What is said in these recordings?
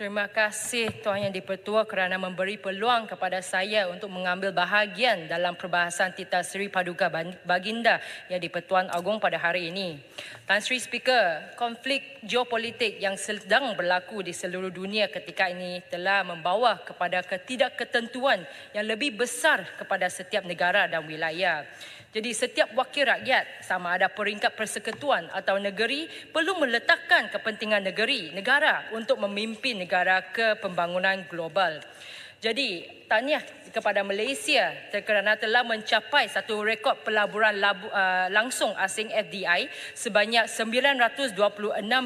Terima kasih Tuan Yang di-Pertua kerana memberi peluang kepada saya untuk mengambil bahagian dalam perbahasan Tita Seri Paduka Baginda Yang di-Pertuan Agong pada hari ini. Tan Sri Speaker, konflik geopolitik yang sedang berlaku di seluruh dunia ketika ini telah membawa kepada ketidakketentuan yang lebih besar kepada setiap negara dan wilayah. Jadi setiap wakil rakyat, sama ada peringkat persekutuan atau negeri, perlu meletakkan kepentingan negara untuk memimpin negara ke pembangunan global. Jadi, tahniah kepada Malaysia kerana telah mencapai satu rekod pelaburan langsung asing FDI sebanyak 926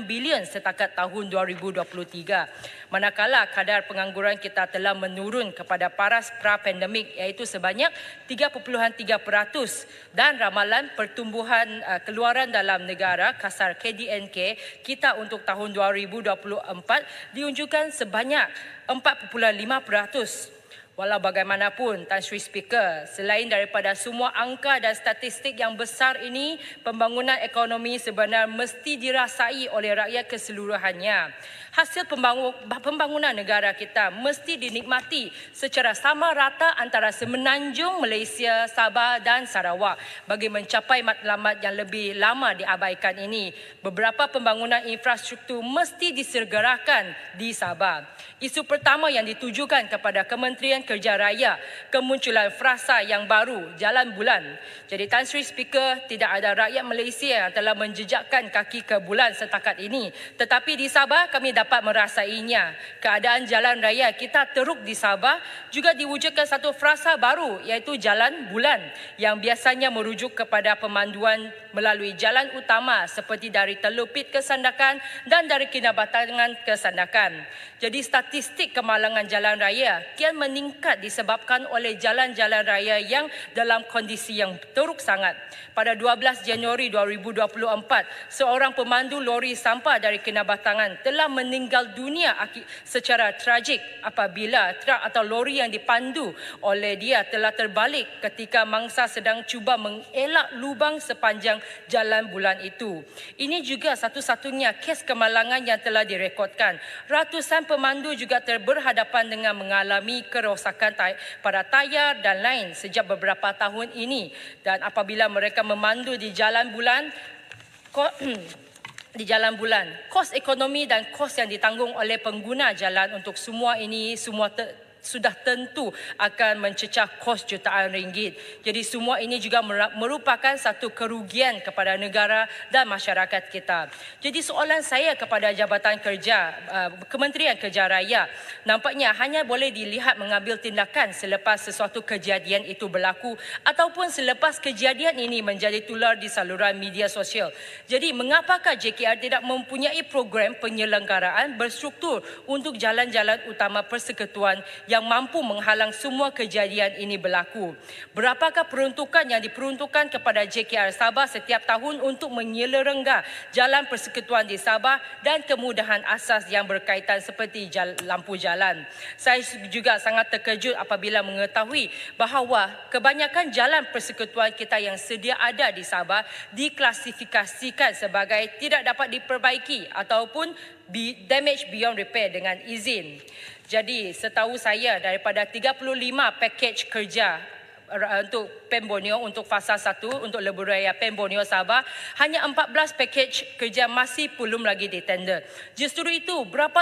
bilion setakat tahun 2023. Manakala kadar pengangguran kita telah menurun kepada paras pra-pandemik iaitu sebanyak 3.3% dan ramalan pertumbuhan keluaran dalam negara kasar KDNK kita untuk tahun 2024 diunjukkan sebanyak 4.5%. Walau bagaimanapun, Tan Sri Speaker, selain daripada semua angka dan statistik yang besar ini, pembangunan ekonomi sebenar mesti dirasai oleh rakyat keseluruhannya. Hasil pembangunan negara kita mesti dinikmati secara sama rata antara semenanjung Malaysia, Sabah dan Sarawak. Bagi mencapai matlamat yang lebih lama diabaikan ini, beberapa pembangunan infrastruktur mesti disegerakan di Sabah. Isu pertama yang ditujukan kepada Kementerian Kerja Raya, kemunculan frasa yang baru, jalan bulan. Jadi Tan Sri Speaker, tidak ada rakyat Malaysia yang telah menjejakkan kaki ke bulan setakat ini. Tetapi di Sabah kami dapat merasainya. Keadaan jalan raya kita teruk di Sabah juga diwujudkan satu frasa baru iaitu jalan bulan yang biasanya merujuk kepada pemanduan melalui jalan utama seperti dari Telupit ke Sandakan dan dari Kinabatangan ke Sandakan. Jadi statistik kemalangan jalan raya kian meningkat disebabkan oleh jalan-jalan raya yang dalam kondisi yang teruk sangat. Pada 12 Januari 2024, seorang pemandu lori sampah dari Kinabatangan telah meninggal dunia secara tragik apabila truk atau lori yang dipandu oleh dia telah terbalik ketika mangsa sedang cuba mengelak lubang sepanjang jalan bulan itu. Ini juga satu-satunya kes kemalangan yang telah direkodkan. Ratusan pemandu juga berhadapan dengan mengalami kerosakan pada tayar dan lain sejak beberapa tahun ini. Dan apabila mereka memandu di jalan bulan, kos ekonomi dan kos yang ditanggung oleh pengguna jalan untuk semua ini sudah tentu akan mencecah kos jutaan ringgit. Jadi semua ini juga merupakan satu kerugian kepada negara dan masyarakat kita. Jadi soalan saya kepada Jabatan Kerja, Kementerian Kerja Raya, nampaknya hanya boleh dilihat mengambil tindakan selepas sesuatu kejadian itu berlaku ataupun selepas kejadian ini menjadi tular di saluran media sosial. Jadi mengapakah JKR tidak mempunyai program penyelenggaraan berstruktur untuk jalan-jalan utama persekutuan yang mampu menghalang semua kejadian ini berlaku? Berapakah peruntukan yang diperuntukkan kepada JKR Sabah setiap tahun untuk menyelengga jalan persekutuan di Sabah dan kemudahan asas yang berkaitan seperti lampu jalan? Saya juga sangat terkejut apabila mengetahui bahawa kebanyakan jalan persekutuan kita yang sedia ada di Sabah diklasifikasikan sebagai tidak dapat diperbaiki ataupun damage beyond repair dengan izin. Jadi setahu saya daripada 35 pakej kerja untuk PEM Borneo untuk fasa 1 untuk lebuh raya PEM Borneo Sabah, hanya 14 pakej kerja masih belum lagi ditender. Justru itu, berapa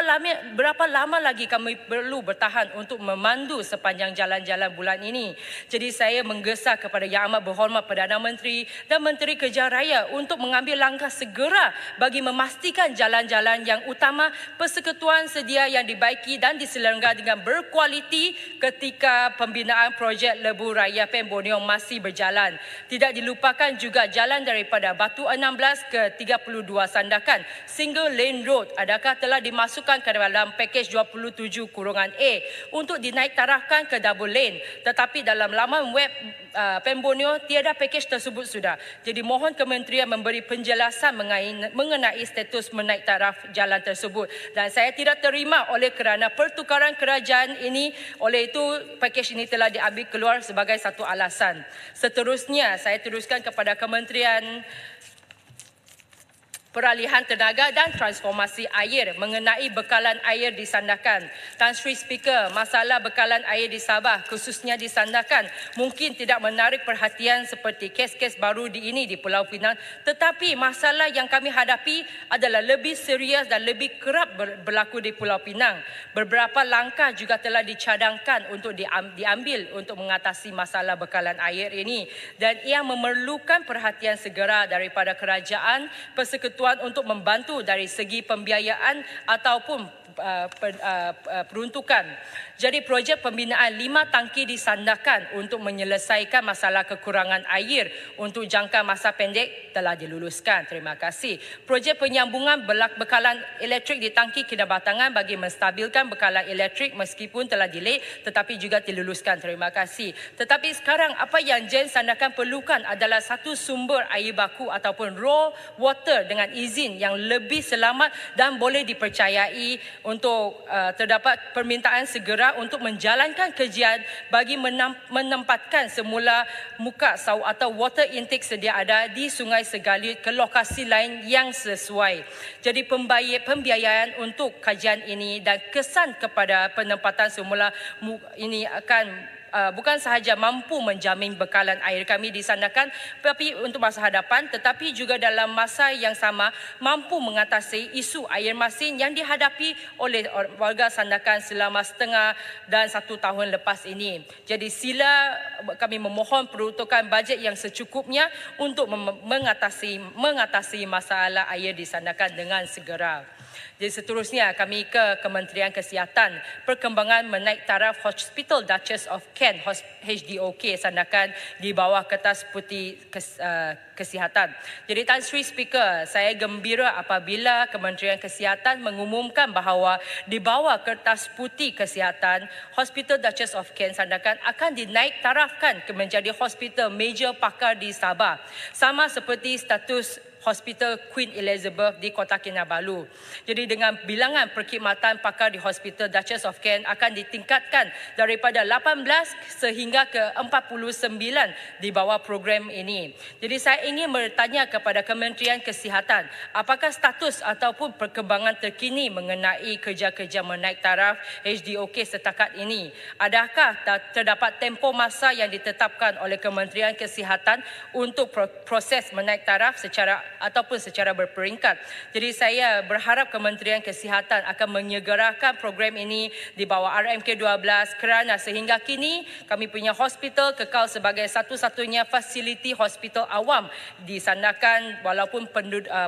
lama lagi kami perlu bertahan untuk memandu sepanjang jalan-jalan bulan ini? Jadi saya menggesa kepada Yang Amat Berhormat Perdana Menteri dan Menteri Kerja Raya untuk mengambil langkah segera bagi memastikan jalan-jalan yang utama persekutuan sedia yang dibaiki dan diselenggar dengan berkualiti ketika pembinaan projek lebuh raya PEM Borneo masih berjalan. Tidak dilupakan juga jalan daripada Batu 16 ke 32 Sandakan, single lane road, adakah telah dimasukkan ke dalam pakej 27-A untuk dinaiktarafkan ke double lane. Tetapi dalam laman web PEM Borneo tiada pakej tersebut sudah. Jadi mohon kementerian memberi penjelasan mengenai status menaiktaraf jalan tersebut. Dan saya tidak terima oleh kerana pertukaran kerajaan ini, oleh itu pakej ini telah diambil keluar sebagai satu alasan. Seterusnya saya teruskan kepada Kementerian peralihan tenaga dan transformasi air mengenai bekalan air di Sandakan. Tan Sri Speaker, masalah bekalan air di Sabah khususnya di Sandakan mungkin tidak menarik perhatian seperti kes-kes baru di Pulau Pinang, tetapi masalah yang kami hadapi adalah lebih serius dan lebih kerap berlaku di Pulau Pinang. Beberapa langkah juga telah dicadangkan untuk diambil untuk mengatasi masalah bekalan air ini dan ia memerlukan perhatian segera daripada kerajaan persekutuan untuk membantu dari segi pembiayaan ataupun peruntukan. Jadi projek pembinaan 5 tangki di Sandakan untuk menyelesaikan masalah kekurangan air untuk jangka masa pendek telah diluluskan. Terima kasih. Projek penyambungan bekalan elektrik di tangki Kinabatangan bagi menstabilkan bekalan elektrik meskipun telah delay tetapi juga diluluskan. Terima kasih. Tetapi sekarang apa yang Jen Sandakan perlukan adalah satu sumber air baku ataupun raw water dengan izin yang lebih selamat dan boleh dipercayai untuk terdapat permintaan segera untuk menjalankan kajian bagi menempatkan semula muka atau water intake sedia ada di Sungai Segalit ke lokasi lain yang sesuai. Jadi pembiayaan untuk kajian ini dan kesan kepada penempatan semula ini akan bukan sahaja mampu menjamin bekalan air kami di Sandakan tapi untuk masa hadapan, tetapi juga dalam masa yang sama mampu mengatasi isu air masin yang dihadapi oleh warga Sandakan selama setengah dan 1 tahun lepas ini. Jadi sila kami memohon peruntukan bajet yang secukupnya untuk mengatasi masalah air di Sandakan dengan segera. Jadi seterusnya kami ke Kementerian Kesihatan. Perkembangan menaik taraf Hospital Duchess of Kent HDOK Sandakan di bawah Kertas Putih Kesihatan. Jadi Tan Sri Speaker, saya gembira apabila Kementerian Kesihatan mengumumkan bahawa di bawah Kertas Putih Kesihatan, Hospital Duchess of Kent Sandakan akan dinaik tarafkan menjadi hospital major pakar di Sabah. Sama seperti status Hospital Queen Elizabeth di Kota Kinabalu. Jadi dengan bilangan perkhidmatan pakar di Hospital Duchess of Kent akan ditingkatkan daripada 18 sehingga ke 49 di bawah program ini. Jadi saya ingin bertanya kepada Kementerian Kesihatan, apakah status ataupun perkembangan terkini mengenai kerja-kerja menaik taraf HDOK setakat ini? Adakah terdapat tempoh masa yang ditetapkan oleh Kementerian Kesihatan untuk proses menaik taraf secara berperingkat? Jadi saya berharap Kementerian Kesihatan akan menyegerakan program ini di bawah RMK 12 kerana sehingga kini kami punya hospital kekal sebagai satu-satunya fasiliti hospital awam di Sandakan walaupun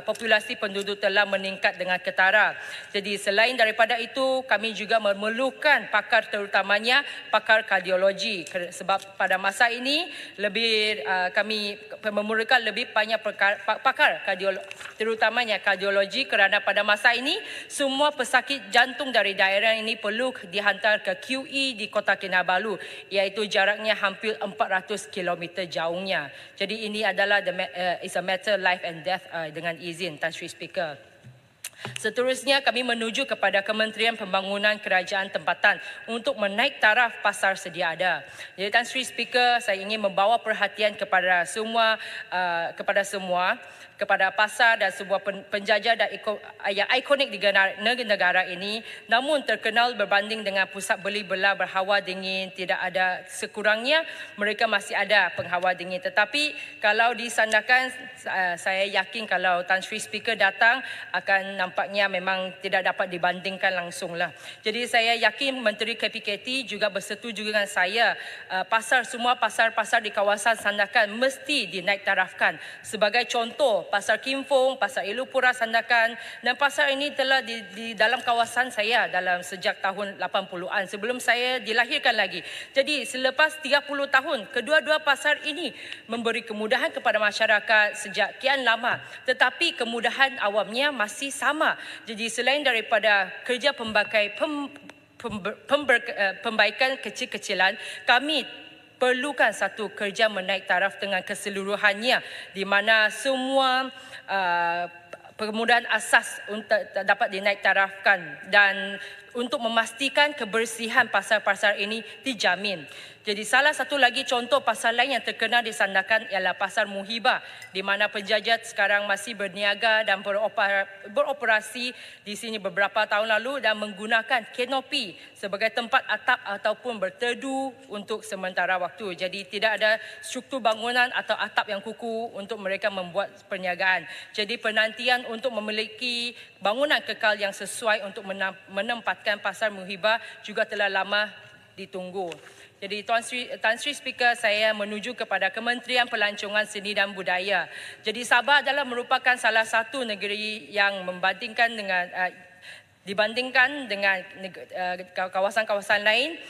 populasi penduduk telah meningkat dengan ketara. Jadi selain daripada itu kami juga memerlukan pakar, terutamanya pakar kardiologi, sebab pada masa ini kami memerlukan lebih banyak pakar terutamanya kardiologi kerana pada masa ini semua pesakit jantung dari daerah ini perlu dihantar ke QE di Kota Kinabalu, iaitu jaraknya hampir 400 km jauhnya. Jadi ini adalah is a matter life and death dengan izin Tan Sri Speaker. Seterusnya kami menuju kepada Kementerian Pembangunan Kerajaan Tempatan untuk menaik taraf pasar sedia ada. Jadi Tan Sri Speaker, saya ingin membawa perhatian kepada semua kepada pasar dan sebuah penjajah yang ikonik di negara ini, namun terkenal berbanding dengan pusat beli belah berhawa dingin, tidak ada, sekurangnya mereka masih ada penghawa dingin. Tetapi kalau di Sandakan, saya yakin kalau Tan Sri Speaker datang akan nampaknya memang tidak dapat dibandingkan langsung lah. Jadi saya yakin Menteri KPKT juga bersetuju dengan saya, semua pasar-pasar di kawasan Sandakan mesti dinaik tarafkan. Sebagai contoh, Pasar Kim-Fong, Pasar Elupura Sandakan, dan pasar ini telah di dalam kawasan saya sejak tahun 80-an sebelum saya dilahirkan lagi. Jadi selepas 30 tahun, kedua-dua pasar ini memberi kemudahan kepada masyarakat sejak kian lama, tetapi kemudahan awamnya masih sama. Jadi selain daripada kerja pembaikan kecil-kecilan, kami perlukan satu kerja menaik taraf dengan keseluruhannya, di mana semua kemudahan asas dapat dinaik tarafkan dan untuk memastikan kebersihan pasar-pasar ini dijamin. Jadi salah satu lagi contoh pasar lain yang terkenal di Sandakan ialah Pasar Muhibah, di mana penjajat sekarang masih berniaga dan beroperasi di sini beberapa tahun lalu dan menggunakan kanopi sebagai tempat atap ataupun berteduh untuk sementara waktu. Jadi tidak ada struktur bangunan atau atap yang kukuh untuk mereka membuat perniagaan. Jadi penantian untuk memiliki bangunan kekal yang sesuai untuk menempatkan Pasar Muhibah juga telah lama ditunggu. Jadi Tan Sri Speaker, saya menuju kepada Kementerian Pelancongan Seni dan Budaya. Jadi Sabah adalah merupakan salah satu negeri yang dibandingkan dengan kawasan-kawasan lain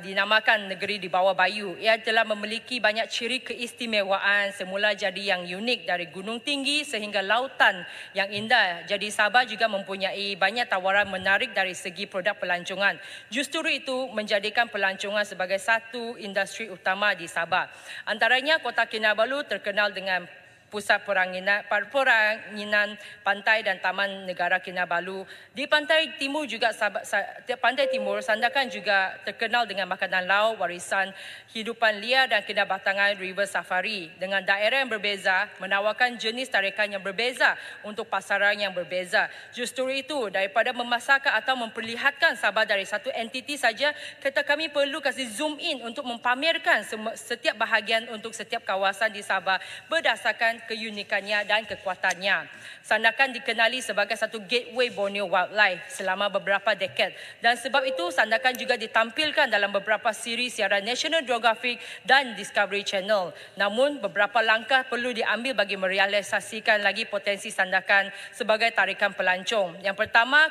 dinamakan negeri di bawah bayu. Ia telah memiliki banyak ciri keistimewaan, semula jadi yang unik dari gunung tinggi sehingga lautan yang indah. Jadi Sabah juga mempunyai banyak tawaran menarik dari segi produk pelancongan. Justru itu menjadikan pelancongan sebagai satu industri utama di Sabah. Antaranya Kota Kinabalu terkenal dengan pusat peranginan pantai dan Taman Negara Kinabalu. Di pantai timur juga Sandakan juga terkenal dengan makanan laut, warisan hidupan liar dan kinabatangan river safari. Dengan daerah yang berbeza, menawarkan jenis tarikan yang berbeza untuk pasaran yang berbeza. Justru itu, daripada memasarkan atau memperlihatkan Sabah dari satu entiti saja, kami perlu kasih zoom in untuk mempamerkan setiap bahagian untuk setiap kawasan di Sabah berdasarkan keunikannya dan kekuatannya. Sandakan dikenali sebagai satu gateway Borneo wildlife selama beberapa dekad, dan sebab itu Sandakan juga ditampilkan dalam beberapa siri siaran National Geographic dan Discovery Channel. Namun beberapa langkah perlu diambil bagi merealisasikan lagi potensi Sandakan sebagai tarikan pelancong. Yang pertama,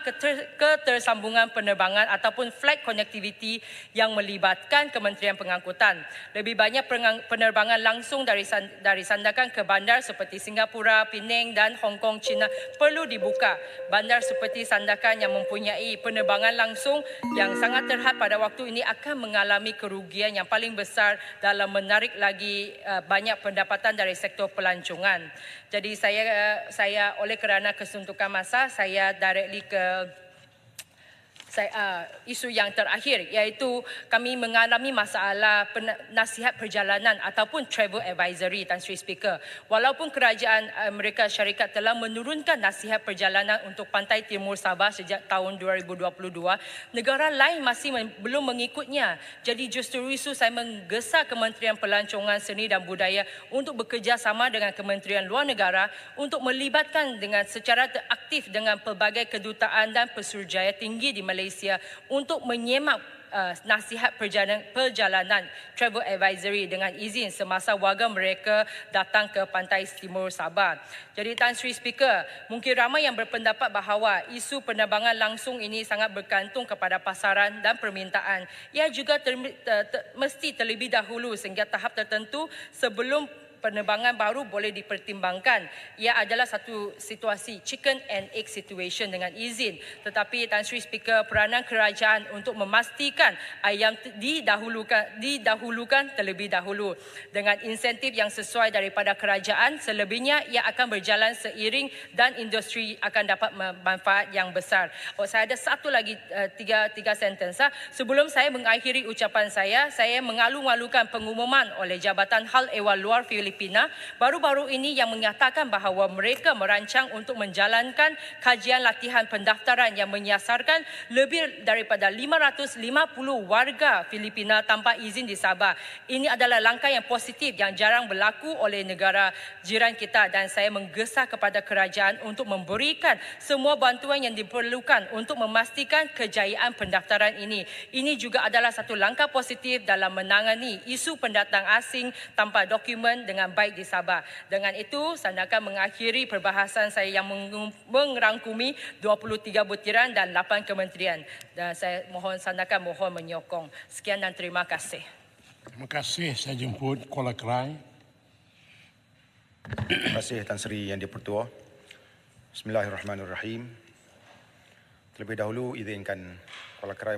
ketersambungan penerbangan ataupun flight connectivity yang melibatkan Kementerian Pengangkutan. Lebih banyak penerbangan langsung dari Sandakan ke bandar seperti Singapura, Penang dan Hong Kong, China perlu dibuka. Bandar seperti Sandakan yang mempunyai penerbangan langsung yang sangat terhad pada waktu ini akan mengalami kerugian yang paling besar dalam menarik lagi banyak pendapatan dari sektor pelancongan. Jadi saya oleh kerana kesuntukan masa, saya directly ke isu yang terakhir, iaitu kami mengalami masalah nasihat perjalanan ataupun travel advisory, Tan Sri Speaker. Walaupun kerajaan Amerika Syarikat telah menurunkan nasihat perjalanan untuk pantai timur Sabah sejak tahun 2022, negara lain masih belum mengikutnya. Jadi justru itu saya menggesa Kementerian Pelancongan Seni dan Budaya untuk bekerjasama dengan Kementerian Luar Negara untuk melibatkan dengan secara aktif dengan pelbagai kedutaan dan pesuruhjaya tinggi di Malaysia untuk menyemak nasihat perjalanan travel advisory dengan izin semasa warga mereka datang ke pantai timur Sabah. Jadi Tan Sri Speaker, mungkin ramai yang berpendapat bahawa isu penerbangan langsung ini sangat bergantung kepada pasaran dan permintaan. Ia juga mesti terlebih dahulu sehingga tahap tertentu sebelum penerbangan baru boleh dipertimbangkan. Ia adalah satu situasi chicken and egg situation dengan izin. Tetapi Tan Sri Speaker, peranan kerajaan untuk memastikan ayam didahulukan terlebih dahulu dengan insentif yang sesuai daripada kerajaan. Selebihnya ia akan berjalan seiring dan industri akan dapat manfaat yang besar. Saya ada satu lagi tiga sentence. Sebelum saya mengakhiri ucapan saya mengalu-alukan pengumuman oleh Jabatan Hal Ehwal Luar Filipina baru-baru ini yang menyatakan bahawa mereka merancang untuk menjalankan kajian latihan pendaftaran yang menyasarkan lebih daripada 550 warga Filipina tanpa izin di Sabah. Ini adalah langkah yang positif yang jarang berlaku oleh negara jiran kita, dan saya menggesa kepada kerajaan untuk memberikan semua bantuan yang diperlukan untuk memastikan kejayaan pendaftaran ini. Ini juga adalah satu langkah positif dalam menangani isu pendatang asing tanpa dokumen dengan baik di Sabah. Dengan itu, saya akan mengakhiri perbahasan saya yang merangkumi 23 butiran dan 8 kementerian. Dan saya mohon menyokong. Sekian dan terima kasih. Terima kasih. Saya jemput Kuala Krai. Terima kasih Tan Sri Yang di-Pertua. Bismillahirrahmanirrahim. Terlebih dahulu izinkan Kuala Krai